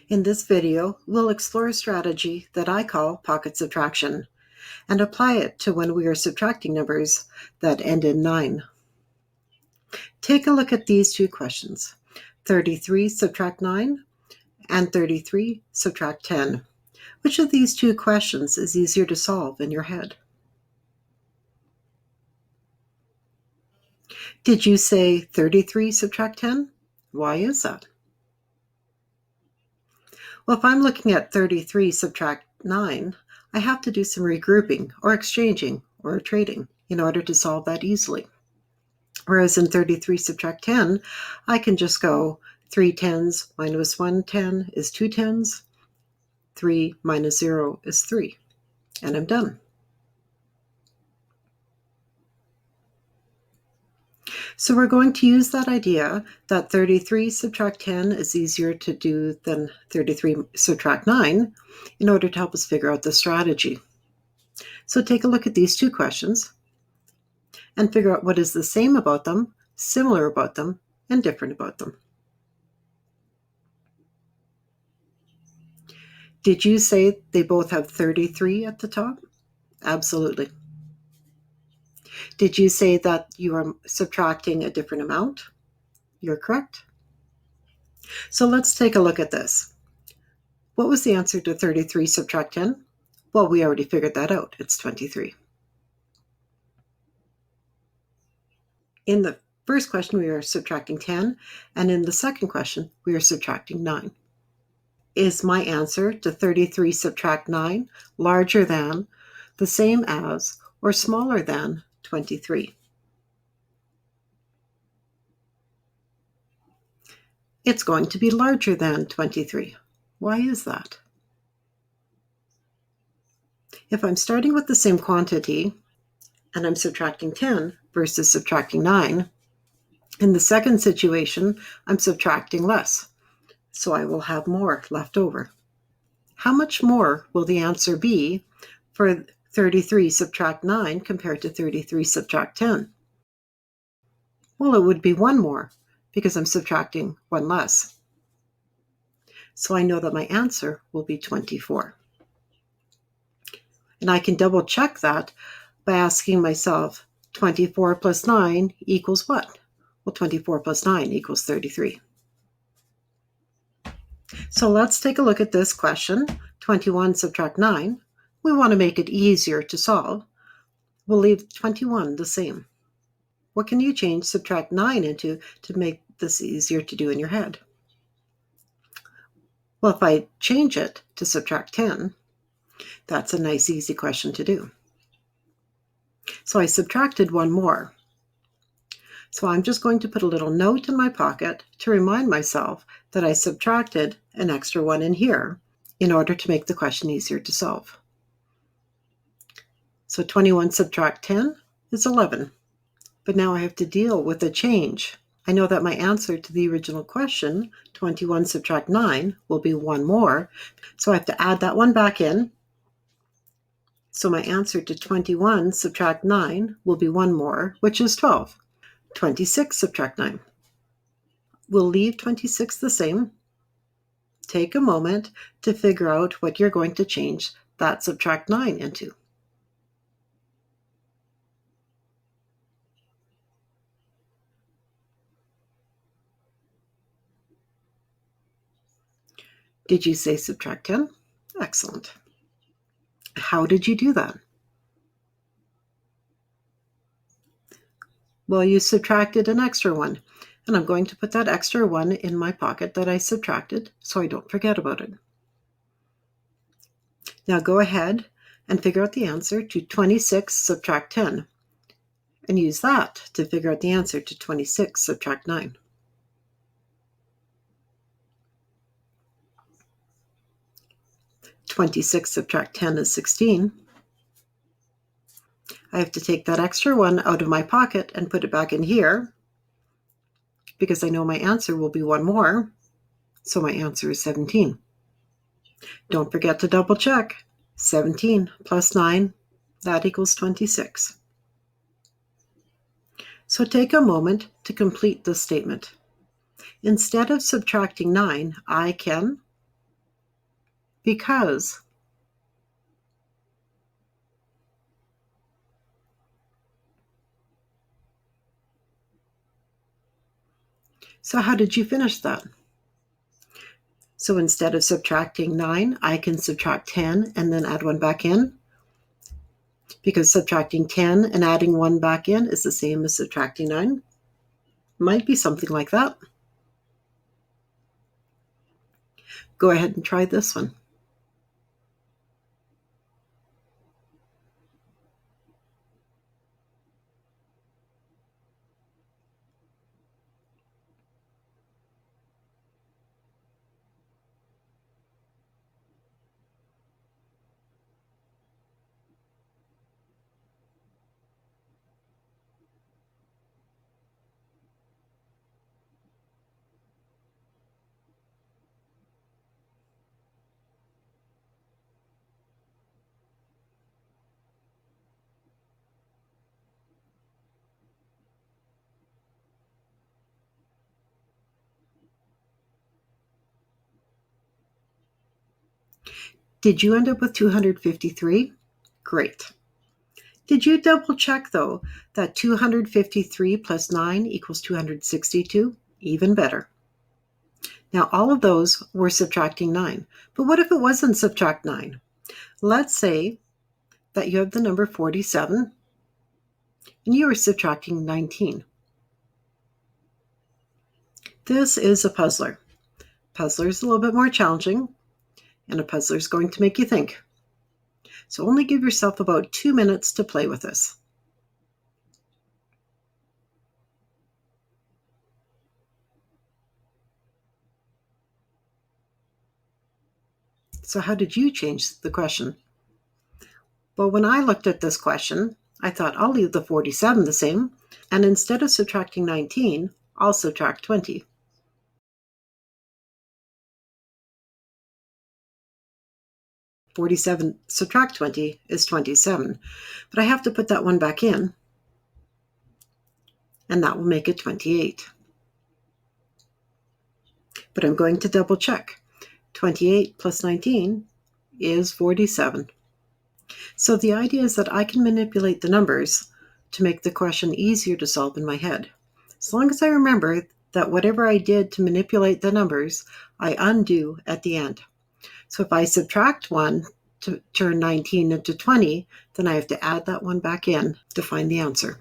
In this video, we'll explore a strategy that I call pocket subtraction and apply it to when we are subtracting numbers that end in 9. Take a look at these two questions. 33 subtract 9 and 33 subtract 10. Which of these two questions is easier to solve in your head? Did you say 33 subtract 10? Why is that? Well, if I'm looking at 33 subtract 9, I have to do some regrouping or exchanging or trading in order to solve that easily. Whereas in 33 subtract 10, I can just go 3 tens minus 1 10 is 2 tens, 3 minus 0 is 3, and I'm done. So we're going to use that idea that 33 subtract 10 is easier to do than 33 subtract 9 in order to help us figure out the strategy. So take a look at these two questions and figure out what is the same about them, similar about them, and different about them. Did you say they both have 33 at the top? Absolutely. Did you say that you are subtracting a different amount? You're correct. So let's take a look at this. What was the answer to 33 subtract 10? Well, we already figured that out. It's 23. In the first question, we are subtracting 10, and in the second question, we are subtracting 9. Is my answer to 33 subtract 9 larger than, the same as, or smaller than 23? It's going to be larger than 23. Why is that? If I'm starting with the same quantity and I'm subtracting 10 versus subtracting 9, in the second situation, I'm subtracting less, so I will have more left over. How much more will the answer be for 33 subtract 9 compared to 33 subtract 10? Well, it would be 1 more because I'm subtracting 1 less. So I know that my answer will be 24. And I can double check that by asking myself, 24 plus 9 equals what? Well, 24 plus 9 equals 33. So let's take a look at this question, 21 subtract 9. We want to make it easier to solve. We'll leave 21 the same. What can you change subtract 9 into to make this easier to do in your head? Well, if I change it to subtract 10, that's a nice, easy question to do. So I subtracted 1 more. So I'm just going to put a little note in my pocket to remind myself that I subtracted an extra 1 in here in order to make the question easier to solve. So 21 subtract 10 is 11. But now I have to deal with a change. I know that my answer to the original question, 21 subtract 9, will be 1 more. So I have to add that 1 back in. So my answer to 21 subtract 9 will be 1 more, which is 12. 26 subtract 9. We'll leave 26 the same. Take a moment to figure out what you're going to change that subtract 9 into. Did you say subtract 10? Excellent. How did you do that? Well, you subtracted an extra 1, and I'm going to put that extra 1 in my pocket that I subtracted so I don't forget about it. Now go ahead and figure out the answer to 26 subtract 10, and use that to figure out the answer to 26 subtract 9. (26 subtract 10 is 16. I have to take that extra 1 out of my pocket and put it back in here because I know my answer will be 1 more, so my answer is 17. Don't forget to double check. 17 plus 9, that equals 26. So take a moment to complete this statement. Instead of subtracting 9, I can because. So how did you finish that? So instead of subtracting 9, I can subtract 10 and then add 1 back in, because subtracting 10 and adding 1 back in is the same as subtracting 9. Might be something like that. Go ahead and try this one. Did you end up with 253? Great. Did you double check, though, that 253 plus 9 equals 262? Even better. Now, all of those were subtracting 9. But what if it wasn't subtract 9? Let's say that you have the number 47 and you are subtracting 19. This is a puzzler. Puzzler is a little bit more challenging, and a puzzler is going to make you think. So only give yourself about 2 minutes to play with this. So how did you change the question? Well, when I looked at this question, I thought I'll leave the 47 the same, and instead of subtracting 19, I'll subtract 20. "47 subtract 20 is 27, but I have to put that 1 back in, and that will make it 28. But I'm going to double check. 28 plus 19 is 47. So the idea is that I can manipulate the numbers to make the question easier to solve in my head. As long as I remember that whatever I did to manipulate the numbers, I undo at the end. So if I subtract 1 to turn 19 into 20, then I have to add that 1 back in to find the answer.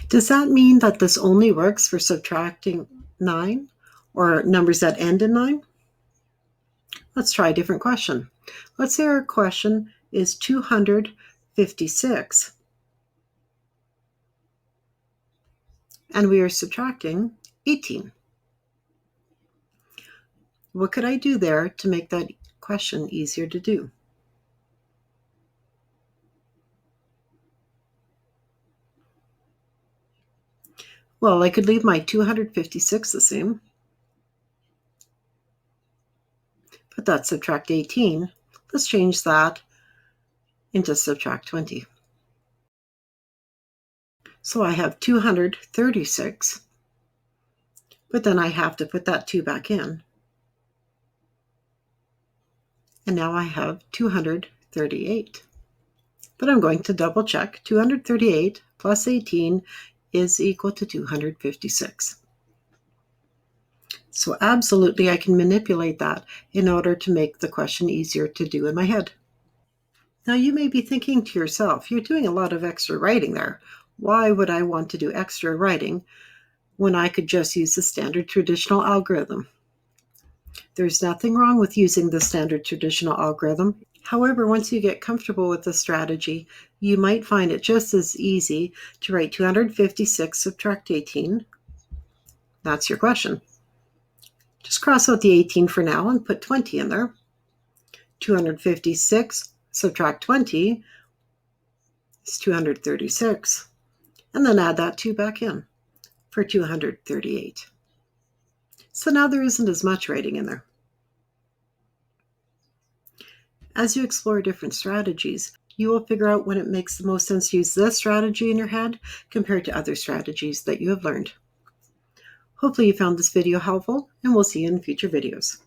Does that mean that this only works for subtracting 9 or numbers that end in 9? Let's try a different question. Let's say our question is 256, and we are subtracting 18. What could I do there to make that question easier to do? Well, I could leave my 256 the same, but that's subtract 18. Let's change that into subtract 20. So I have 236, but then I have to put that 2 back in. And now I have 238. But I'm going to double check. 238 plus 18 is equal to 256. So absolutely, I can manipulate that in order to make the question easier to do in my head. Now you may be thinking to yourself, you're doing a lot of extra writing there. Why would I want to do extra writing when I could just use the standard traditional algorithm? There's nothing wrong with using the standard traditional algorithm. However, once you get comfortable with the strategy, you might find it just as easy to write 256 subtract 18. That's your question. Just cross out the 18 for now and put 20 in there. 256 subtract 20 is 236. And then add that 2 back in for 238. So now there isn't as much writing in there. As you explore different strategies, you will figure out when it makes the most sense to use this strategy in your head compared to other strategies that you have learned. Hopefully you found this video helpful, and we'll see you in future videos.